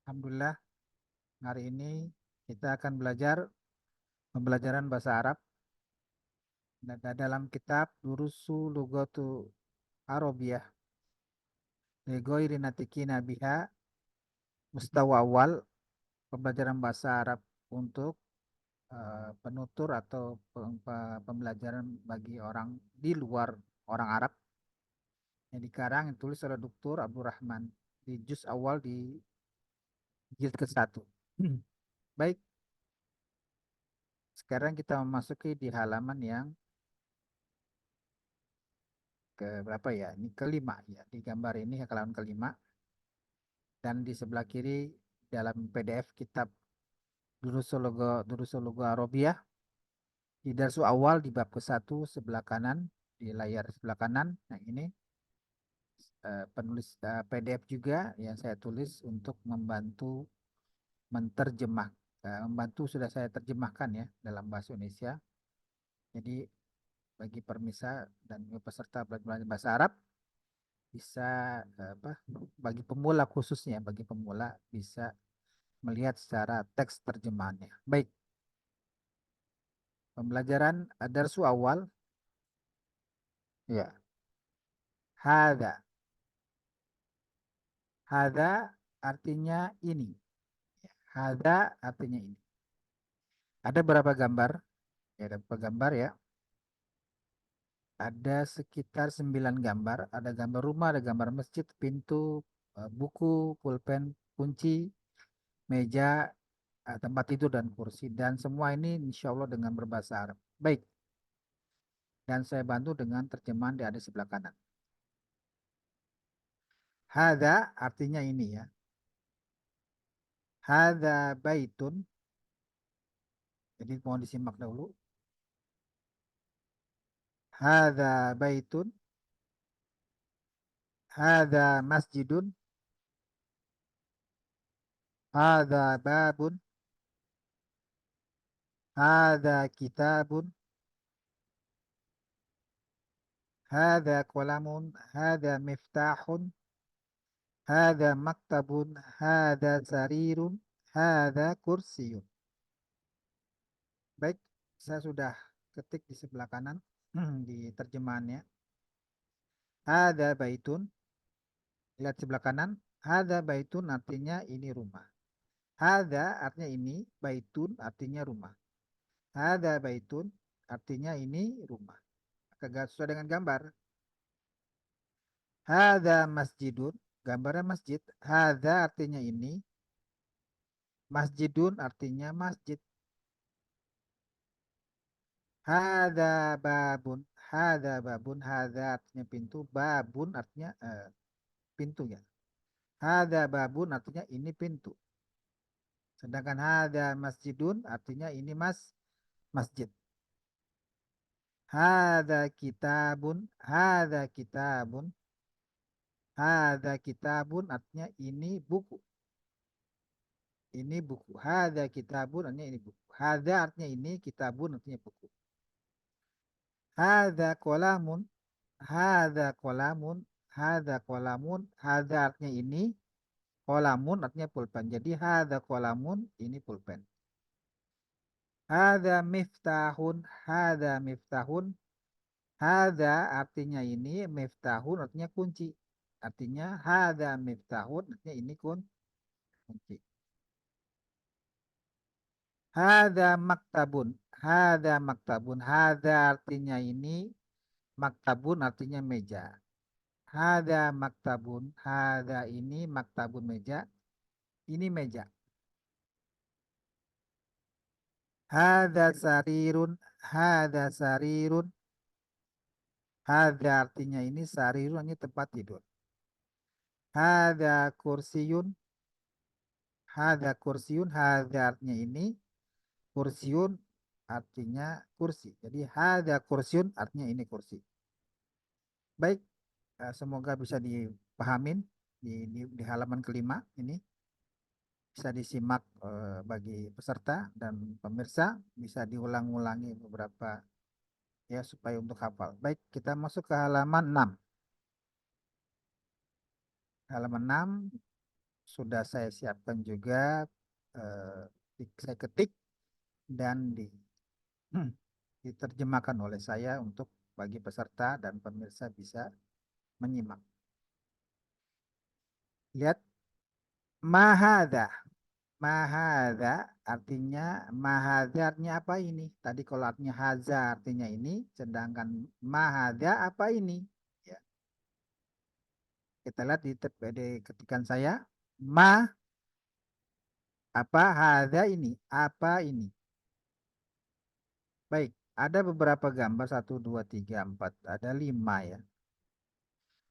Alhamdulillah, hari ini kita akan belajar pembelajaran bahasa Arab dalam kitab Durusu Lugatu Arabiyah li ghairi natikina biha mustawa awal, pembelajaran bahasa Arab untuk penutur atau pembelajaran bagi orang di luar orang Arab yang dikarang yang ditulis oleh Dr. Abdul Rahman di juz awal di jilid ke-1. Baik, sekarang kita memasuki di halaman yang ke berapa ya? Ini kelima ya. Di gambar ini halaman kelima dan di sebelah kiri dalam PDF kitab Durusologo Arabiyah di darsu awal di bab ke-1 sebelah kanan di layar sebelah kanan. Nah, ini penulis PDF juga yang saya tulis untuk membantu menterjemah. Membantu sudah saya terjemahkan ya dalam bahasa Indonesia. Jadi bagi permisa dan peserta belajar bahasa Arab bisa apa bagi pemula khususnya bagi pemula bisa melihat secara teks terjemahannya. Baik, pembelajaran darsu awal ya. Hada. Hada artinya ini. Hada artinya ini. Ada berapa gambar? Ya, ada berapa gambar ya? Ada sekitar 9 gambar. Ada gambar rumah, ada gambar masjid, pintu, buku, pulpen, kunci, meja, tempat tidur dan kursi. Dan semua ini insya Allah dengan berbahasa Arab. Baik, dan saya bantu dengan terjemahan di ada sebelah kanan. Hada artinya ini ya. Hada baitun. Jadi mohon disimak dahulu. Hada baitun. Hada masjidun. Hada babun. Hada kitabun. Hada kolamun. Hada miftahun. Hada maktabun. Hada sarirun. Hada kursiyun. Baik, saya sudah ketik di sebelah kanan di terjemahannya. Hada baitun. Lihat sebelah kanan. Hada baitun artinya ini rumah. Hada artinya ini. Baitun artinya rumah. Hada baitun artinya ini rumah. Maka sesuai dengan gambar. Hada masjidun. Gambarnya masjid. Hada artinya ini. Masjidun artinya masjid. Hada babun. Hada babun. Hada artinya pintu. Babun artinya pintu ya. Hada babun artinya ini pintu. Sedangkan hada masjidun artinya ini masjid. Hada kitabun. Hada kitabun. Hada kitabun artinya ini buku. Ini buku. Hada kitabun artinya ini buku. Hada artinya ini, kitabun artinya buku. Hada kolamun. Hada kolamun. Hada kolamun. Hada artinya ini. Kolamun artinya pulpen. Jadi hada kolamun ini pulpen. Hada miftahun. Hada miftahun. Hada artinya ini. Miftahun artinya kunci. Artinya hada miftahun artinya ini kunci. Hada maktabun. Hada maktabun. Hada artinya ini. Maktabun artinya meja. Hada maktabun. Hada ini maktabun meja. Ini meja. Hada sarirun. Hada sarirun. Hada artinya ini sarirun ini tempat tidur. Hada kursiyun. Hada kursiyun. Hada artinya ini. Kursiun artinya kursi. Jadi hada kursiun artinya ini kursi. Baik, semoga bisa dipahamin di halaman kelima ini. Bisa disimak bagi peserta dan pemirsa. Bisa diulang-ulangi beberapa ya supaya untuk hafal. Baik, kita masuk ke halaman 6. Halaman 6. sudah saya siapkan juga, eh, saya ketik dan diterjemahkan oleh saya untuk bagi peserta dan pemirsa bisa menyimak. Lihat, mahada. Mahada artinya, mahadarnya apa ini? Tadi kalau artinya haza artinya ini, sedangkan mahada apa ini? Ya, kita lihat di ketikan saya, ma apa hada ini? Apa ini? Baik, ada beberapa gambar, satu, dua, tiga, empat, ada lima ya.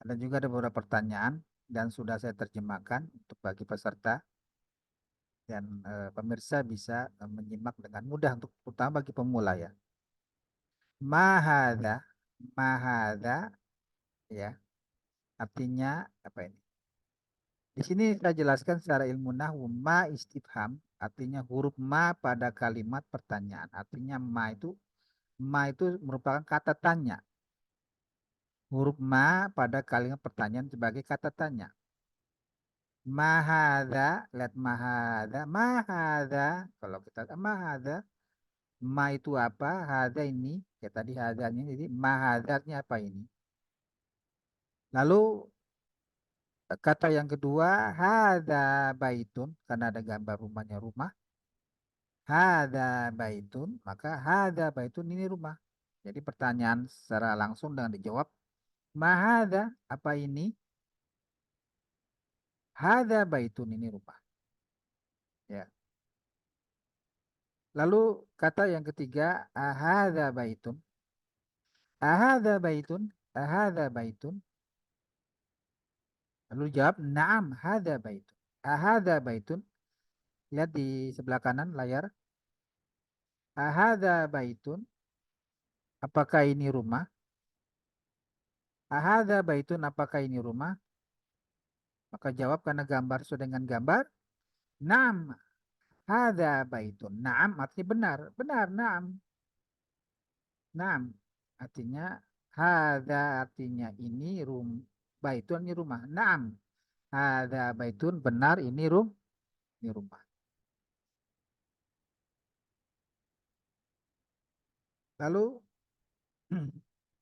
Ada juga ada beberapa pertanyaan dan sudah saya terjemahkan untuk bagi peserta dan pemirsa bisa menyimak dengan mudah untuk utama bagi pemula ya. Mahada, mahada ya, artinya apa ini? Di sini saya jelaskan secara ilmu nahwu, ma istifham artinya huruf ma pada kalimat pertanyaan. Artinya ma itu merupakan kata tanya. Huruf ma pada kalimat pertanyaan sebagai kata tanya. Mahada, lihat mahada, mahada. Kalau kita mahada, ma itu apa? Hada ini, kayak tadi hadanya, jadi mahadarnya apa ini? Lalu kata yang kedua, hada baitun, karena ada gambar rumahnya rumah. Hada baitun, maka hada baitun ini rumah. Jadi pertanyaan secara langsung dengan dijawab, mahada, apa ini? Hada baitun ini rumah. Ya. Lalu kata yang ketiga, ahada baitun. Ahada baitun, ahada baitun. Lalu jawab, naam, hada baitun. Ahada baitun. Lihat di sebelah kanan layar. Ahada baitun. Apakah ini rumah? Ahada baitun, apakah ini rumah? Maka jawab karena gambar sesuai dengan gambar. Naam, hada baitun. Naam artinya benar. Benar, naam. Naam artinya, hada artinya ini baitun ini rumah. Naam, hada baitun, benar ini rumah. Lalu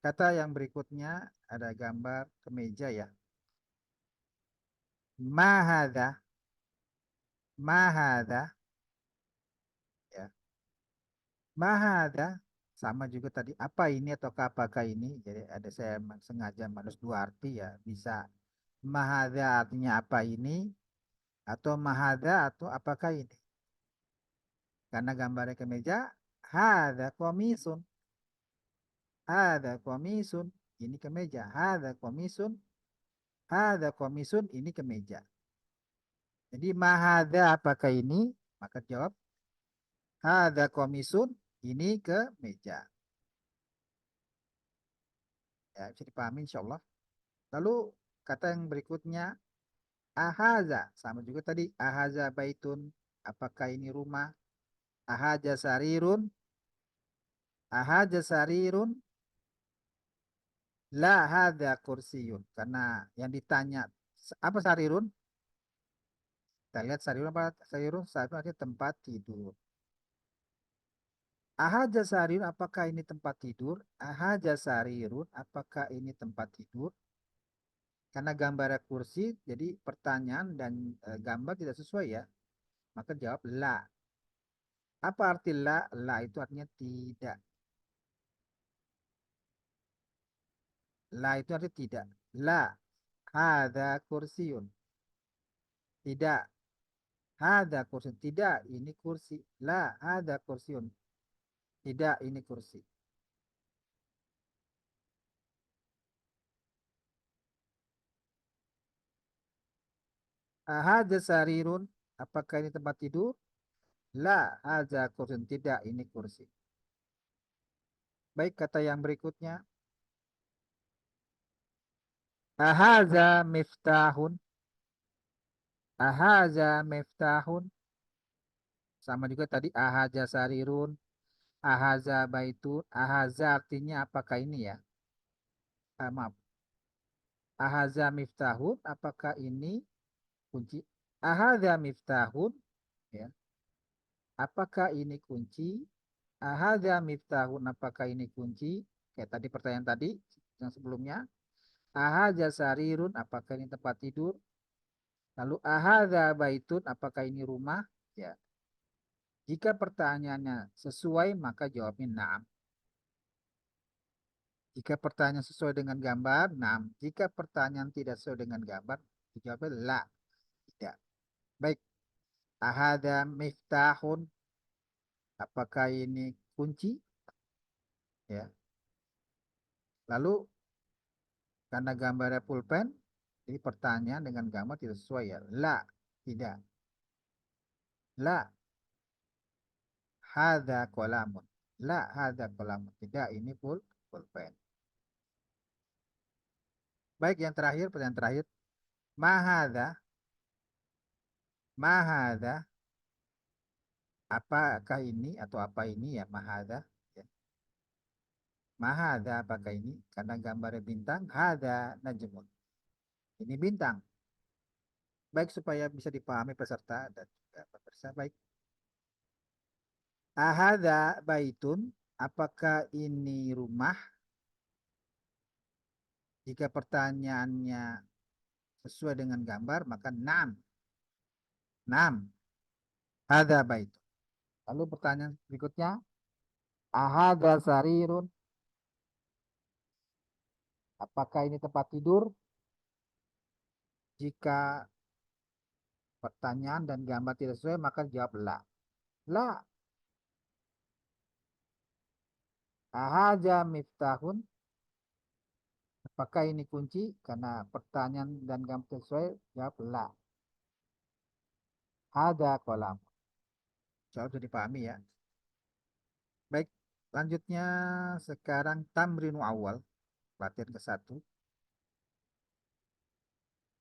kata yang berikutnya ada gambar kemeja ya. Mahada, mahada ya. Mahada sama juga tadi, apa ini atau apakah ini. Jadi ada saya sengaja manus dua arti ya. Bisa mahada artinya apa ini, atau mahada atau apakah ini. Karena gambarnya kemeja, hada komisun, hada komisun, ini kemeja, hada komisun, ini kemeja. Jadi mahada apakah ini? Maka jawab, hada komisun, ini kemeja. Ya, bisa dipahami insya Allah. Lalu kata yang berikutnya, ahaza, sama juga tadi, ahaza baitun, apakah ini rumah? Ahaja sarirun, ahaja sarirun, la hada kursiyun. Karena yang ditanya, apa sarirun? Kita lihat sarirun apa? Sarirun artinya tempat tidur. Ahaja sarirun, apakah ini tempat tidur? Ahaja sarirun, apakah ini tempat tidur? Karena gambarnya kursi, jadi pertanyaan dan gambar tidak sesuai ya. Maka jawab la. Apa arti la? La itu artinya tidak. La itu artinya tidak. La. Hada kursiun. Tidak. Hada kursiun. Tidak, ini kursi. La. Hada kursiun. Tidak, ini kursi. Hada sarirun. Apakah ini tempat tidur? La. Hada kursiun. Tidak, ini kursi. Baik, kata yang berikutnya. Ahaza miftahun. Ahaza miftahun. Sama juga tadi ahaza sarirun. Ahaza baitun. Ahaza artinya apakah ini ya? Maaf. Ahaza miftahun. Apakah ini kunci? Ahadza miftahun, ya. Apakah ini kunci? Ahadza miftahun, apakah ini kunci? Kayak tadi pertanyaan tadi yang sebelumnya. Ahadza sarirun, apakah ini tempat tidur? Lalu ahadza baitun, apakah ini rumah? Ya. Jika pertanyaannya sesuai, maka jawabnya na'am. Jika pertanyaan sesuai dengan gambar, na'am. Jika pertanyaan tidak sesuai dengan gambar, dijawabnya la, tidak. Baik. Ahadza miftahun, apakah ini kunci? Ya. Lalu karena gambarnya pulpen, jadi pertanyaan dengan gambar tidak sesuai ya. La, tidak. La, hadza qalamun. La, hadza qalamun. Tidak, ini pulpen. Baik, yang terakhir, pertanyaan terakhir. Mahadza, mahadza, apakah ini atau apa ini ya mahadza? Ya. Mahadza, apakah ini? Karena gambarnya bintang, hadza najmun. Ini bintang. Baik supaya bisa dipahami peserta dan juga pemirsa. Baik. Ahadza baitun, apakah ini rumah? Jika pertanyaannya sesuai dengan gambar, maka nam. Nam. Hadza baitun. Lalu pertanyaan berikutnya, ahadza sarirun, apakah ini tempat tidur? Jika pertanyaan dan gambar tidak sesuai, maka jawab la. La. Ahadza miftahun, apakah ini kunci? Karena pertanyaan dan gambar tidak sesuai, jawab la. Hadza kolam. Jawab sudah dipahami ya. Baik, lanjutnya sekarang tamrinu awal, latihan ke-1.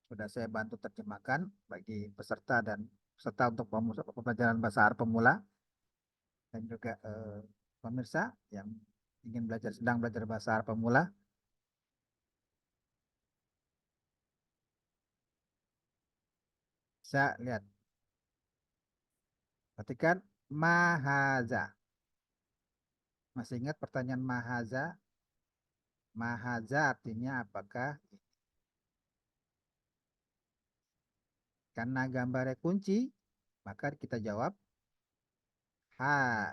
Sudah saya bantu terjemahkan bagi peserta dan peserta untuk pembelajaran bahasa Arab pemula dan juga pemirsa yang ingin belajar sedang belajar bahasa Arab pemula. Bisa lihat. Perhatikan mahaza. Masih ingat pertanyaan mahaza? Mahaza artinya apakah? Karena gambarnya kunci, maka kita jawab ha.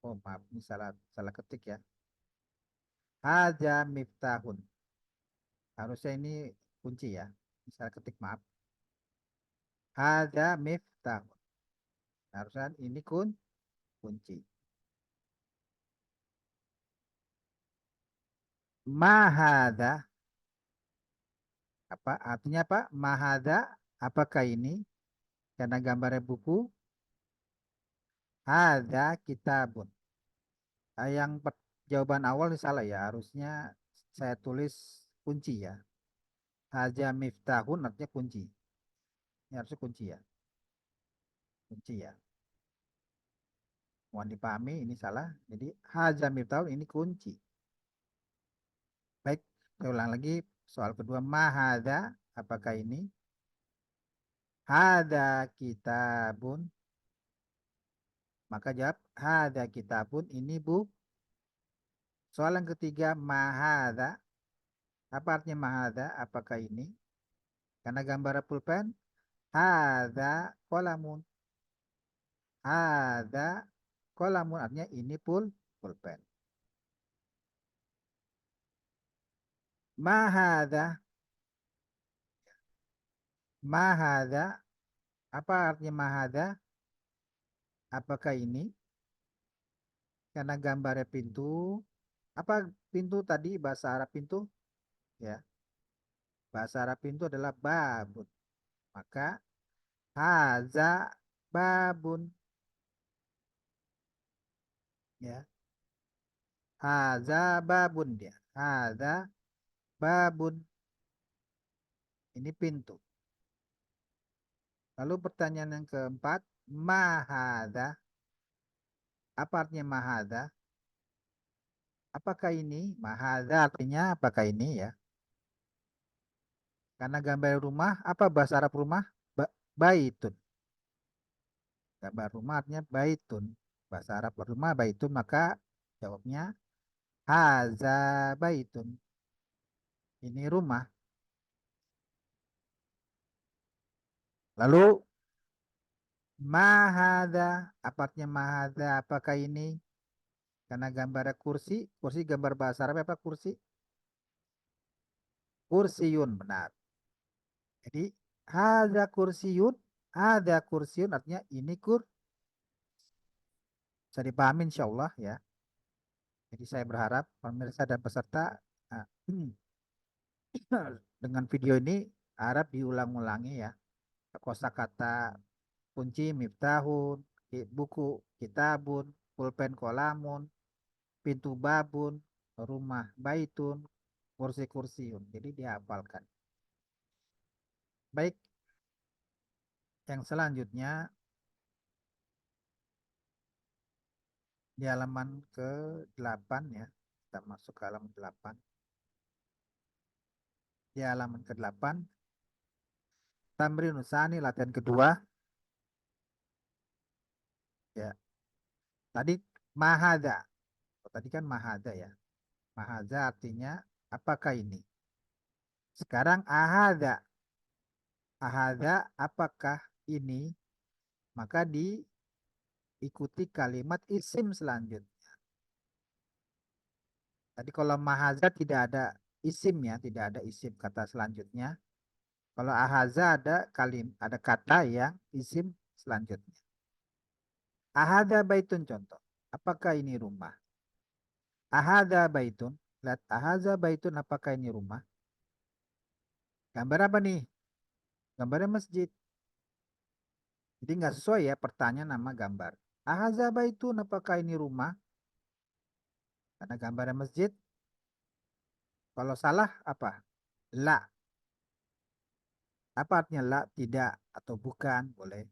Oh maaf, ini salah salah ketik ya. Haja miftahun. Harusnya ini kunci ya. Ini salah ketik maaf. Haja miftahun. Harusnya ini kunci. Mahada, apa artinya apa? Mahada, apakah ini? Karena gambarnya buku. Ada kitabun. Jawaban awal ini salah ya. Harusnya saya tulis kunci ya. Haja miftahun artinya kunci. Ini harusnya kunci ya. Kunci ya. Mohon dipahami ini salah. Jadi haja miftahun ini kunci. Baik, saya ulang lagi soal kedua. Mahada, apakah ini? Hada kitabun. Maka jawab hada kitabun ini bu. Soal yang ketiga mahada. Apa artinya mahada? Apakah ini? Karena gambar pulpen. Hada kolamun. Hada kolamun artinya ini pulpen. Mahada. Mahada. Apa artinya mahada? Apakah ini? Karena gambarnya pintu. Apa pintu tadi bahasa Arab pintu? Ya, bahasa Arab pintu adalah babun. Maka haza babun. Ya, haza babun dia. Haza babun. Ini pintu. Lalu pertanyaan yang keempat, mahada. Apa artinya mahada? Apakah ini? Mahada artinya apakah ini ya? Karena gambar rumah, apa bahasa Arab rumah? Baitun. Gambar rumah artinya baitun. Bahasa Arab rumah baitun, maka jawabnya haza baitun. Ini rumah. Lalu mahada, apa artinya mahada? Apakah ini? Karena gambar kursi, kursi gambar bahasa Arab apa kursi? Kursiun, benar. Jadi ada kursiun artinya ini bisa dipahami insya Allah ya. Jadi saya berharap pemirsa dan peserta ah, dengan video ini harap diulang-ulangi ya. Kosakata kunci miftahun, buku kitabun, pulpen kolamun, pintu babun, rumah baitun, kursi kursiun. Jadi dihafalkan. Baik, yang selanjutnya di halaman ke-8 ya. Kita masuk ke halaman 8. Di halaman ke-8, tamrin usani latihan kedua ya. Tadi mahada. Oh, tadi kan mahada ya. Mahada artinya apakah ini? Sekarang ahada. Ahada apakah ini? Maka diikuti kalimat isim selanjutnya. Tadi kalau mahaza tidak ada isim ya, tidak ada isim kata selanjutnya. Kalau ahaza ada kata yang isim selanjutnya. Ahada baitun contoh. Apakah ini rumah? Ahada baitun. Lihat ahaza baitun apakah ini rumah? Gambar apa nih? Gambarnya masjid. Jadi nggak sesuai ya pertanyaan nama gambar. Ahaza baitun apakah ini rumah? Karena gambarnya masjid. Kalau salah apa? La. Apa artinya la? Tidak atau bukan? Boleh.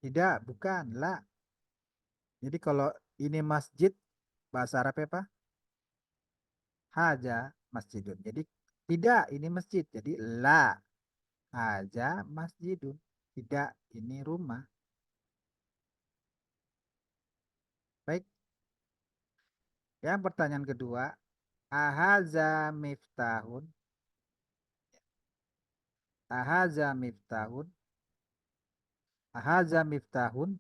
Tidak, bukan. La. Jadi kalau ini masjid, bahasa Arab apa? Haja masjidun. Jadi tidak, ini masjid. Jadi la. Haja masjidun. Tidak, ini rumah. Baik. Yang pertanyaan kedua. Ahaza miftahun. Ahaza miftahun. Ahaza miftahun.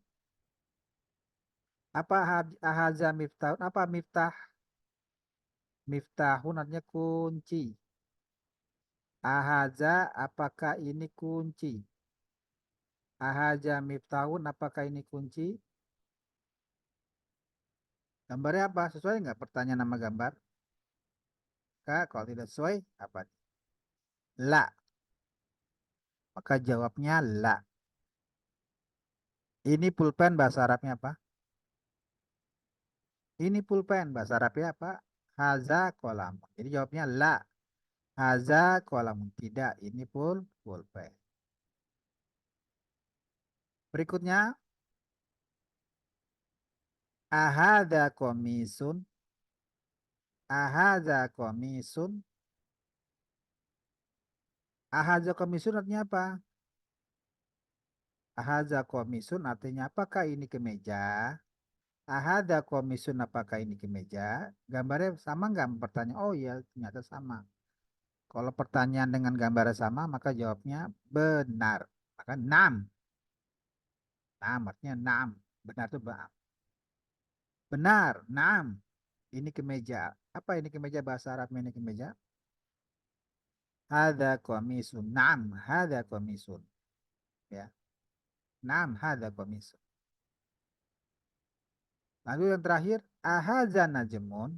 Apa ahaza miftahun? Apa miftah? Miftahun artinya kunci. Ahaza apakah ini kunci? Ahaza miftahun apakah ini kunci? Gambarnya apa? Sesuai nggak pertanyaan nama gambar? Kak, kalau tidak sesuai, apa? La. Maka jawabnya la. Ini pulpen bahasa Arabnya apa? Ini pulpen bahasa Arabnya apa? Haza kolam. Jadi jawabnya la. Haza kolam. Tidak, ini pulpen. Berikutnya, ahada komisun. Ahada komisun. Ahada komisun artinya apa? Ahada komisun artinya apakah ini kemeja? Ahada komisun apakah ini kemeja? Gambarnya sama nggak? Pertanyaan. Oh iya, ternyata sama. Kalau pertanyaan dengan gambar sama, maka jawabnya benar. Maka 6. Nam artinya 6. Benar itu benar. 6. Ini kemeja. Apa ini kemeja bahasa Arab ini kemeja? Hada komisun. Nam. Hada komisun. Ya. Nam. Hada komisun. Lalu yang terakhir. Ahadza najmun.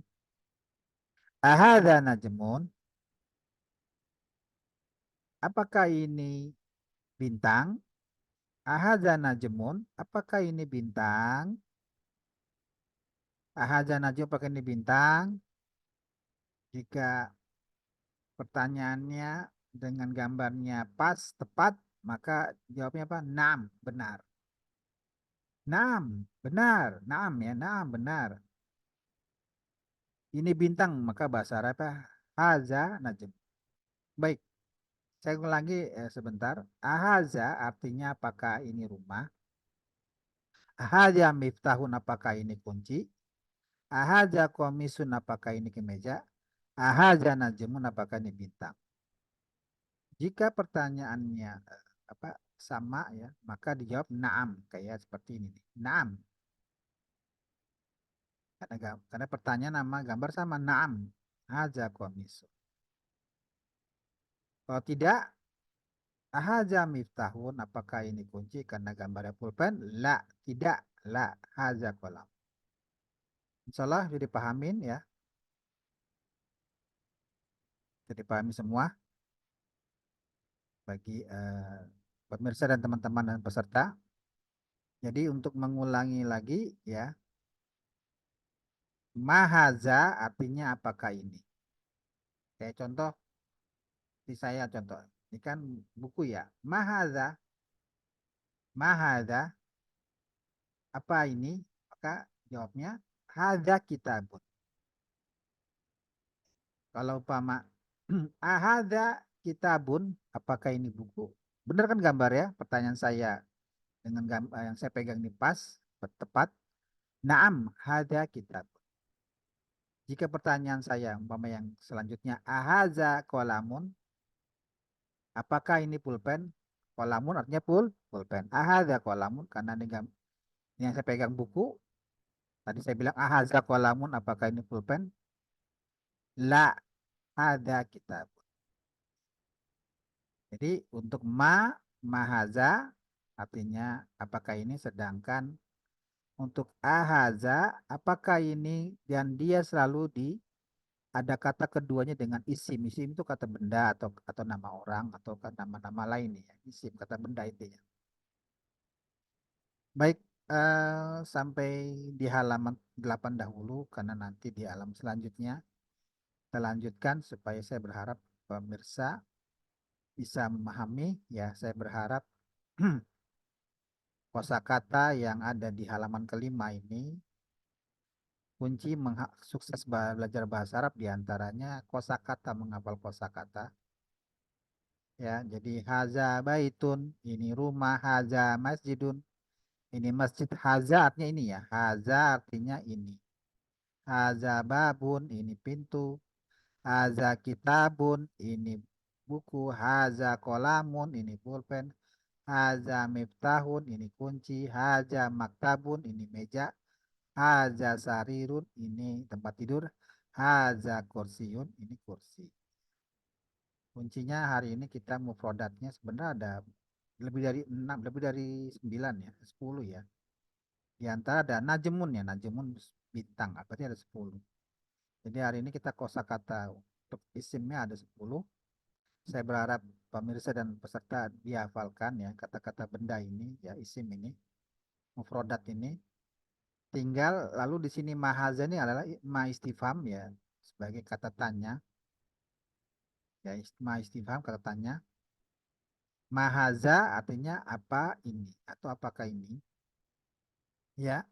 Ahadza najmun. Apakah ini bintang? Ahadza najmun. Apakah ini bintang? Ahadza najmun apakah ini bintang? Jika pertanyaannya dengan gambarnya pas, tepat, maka jawabnya apa? 6, benar. 6, benar. 6 ya, 6, benar. Ini bintang, maka bahasa Arab apa? Haza najm. Baik. Saya ulangi sebentar. Ahaza artinya apakah ini rumah? Ahaza miftahun apakah ini kunci? Ahaza komisun apakah ini kemeja? Ahaza najmun apakah ini bintang? Jika pertanyaannya apa sama ya, maka dijawab naam kayak seperti ini. Naam. Karena pertanyaan nama gambar sama naam. Haza komisun. Kalau tidak, ahaza miftahun apakah ini kunci karena gambarnya pulpen? La, tidak. La, haza kolam. Insya Allah jadi pahamin ya. Jadi pahami semua bagi pemirsa dan teman-teman dan peserta. Jadi untuk mengulangi lagi ya, mahaza artinya apakah ini? Kayak contoh di saya contoh. Ini kan buku ya. Mahaza, mahaza apa ini? Maka jawabnya haza kitabun. Kalau umpama ahada kitabun, apakah ini buku? Benar kan gambar ya? Pertanyaan saya dengan gambar yang saya pegang ini pas, tepat. Naam, hada kitab. Jika pertanyaan saya umpama yang selanjutnya ahaza kolamun, apakah ini pulpen? Kolamun artinya pulpen. Ahaza kolamun karena ini yang saya pegang buku. Tadi saya bilang ahaza kolamun, apakah ini pulpen? La, ada kitab. Jadi untuk mahaza artinya apakah ini, sedangkan untuk ahaza apakah ini, dan dia selalu ada kata keduanya dengan isim. Isim itu kata benda atau nama orang atau nama-nama lain ya. Isim kata benda intinya. Baik, sampai di halaman 8 dahulu karena nanti di halaman selanjutnya kita lanjutkan supaya saya berharap pemirsa bisa memahami ya. Saya berharap kosakata yang ada di halaman kelima ini kunci sukses belajar bahasa Arab diantaranya kosakata, menghafal kosakata ya. Jadi haza baitun, ini rumah, haza masjidun, ini masjid. Haza artinya ini ya, haza artinya ini. Haza babun, ini pintu. Haza kitabun, ini buku. Haza kolamun, ini pulpen. Haza miftahun, ini kunci. Haza maktabun, ini meja. Haza sarirun, ini tempat tidur. Haza kursiun, ini kursi. Kuncinya hari ini kita mufrodatnya sebenarnya ada lebih dari 6, lebih dari 9 ya, 10 ya. Di antara ada najemun ya, najemun bintang, berarti ada 10. Jadi hari ini kita kosakata untuk isimnya ada 10. Saya berharap pemirsa dan peserta dihafalkan ya kata-kata benda ini ya, isim ini, mufrodat ini. Tinggal lalu di sini mahaza ini adalah ma istifham ya, sebagai kata tanya ya, ma istifham kata tanya. Mahaza artinya apa ini atau apakah ini ya.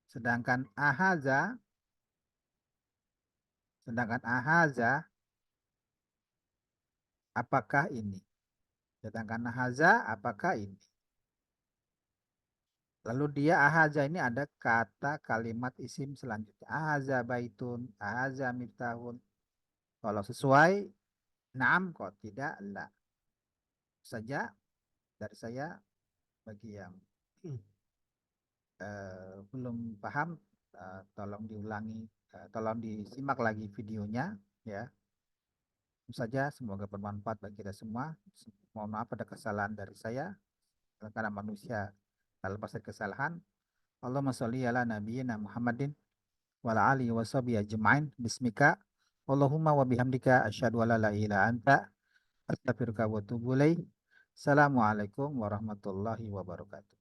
Sedangkan ahaza apakah ini. Sedangkan ahaza apakah ini. Lalu dia ahaza ini ada kata kalimat isim selanjutnya. Ahaza baitun, ahaza miftahun. Kalau sesuai, naam, kok tidak, la. Saja dari saya. Bagi yang belum paham, tolong diulangi, tolong disimak lagi videonya ya. Itu saja, semoga bermanfaat bagi kita semua. Mohon maaf ada kesalahan dari saya karena manusia dalam pasal kesalahan. Allahumma sholli ala nabiyyina Muhammadin wa ala alihi wa sahbihi ajma'in. Bismika Allahumma wa bihamdika asyhadu alla la ilaha anta astaghfiruka wa atubu ilaik. Assalamualaikum warahmatullahi wabarakatuh.